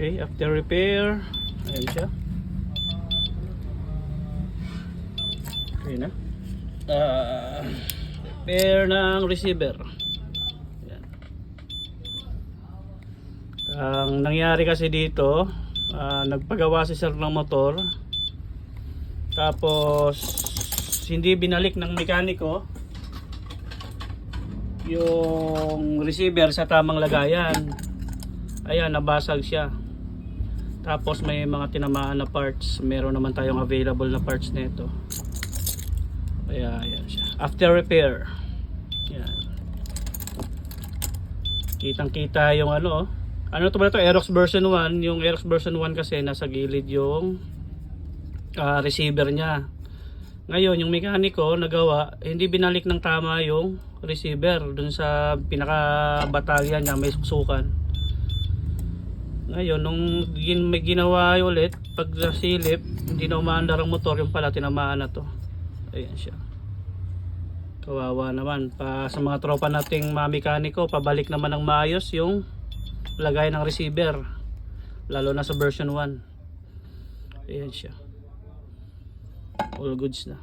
Okay, after repair, ayan siya. Okay na. Repair ng receiver. Ayan. Ang nangyari kasi dito, nagpagawa si sir ng motor. Tapos hindi binalik ng mekaniko yung receiver sa tamang lagayan. Ayan, nabasag siya. Tapos may mga tinamaan na parts. Meron naman tayong available na parts nito. Kaya ayan siya. After repair. Ayan. Kitang kita yung ano. Ano to ba ito? Aerox version 1. Yung Aerox version 1 kasi nasa gilid yung receiver niya. Ngayon yung mekaniko nagawa, hindi binalik ng tama yung receiver dun sa pinaka batalya niya, may suksukan. Ngayon nung may ginawa ulit, pag silip hindi na umaandar ang motor, yung pala tinamaan na to. Ayan siya. Kawawa naman. Sa mga tropa nating mga mekaniko, pabalik naman ng maayos yung lagay ng receiver, lalo na sa version 1. Ayan siya. All goods na.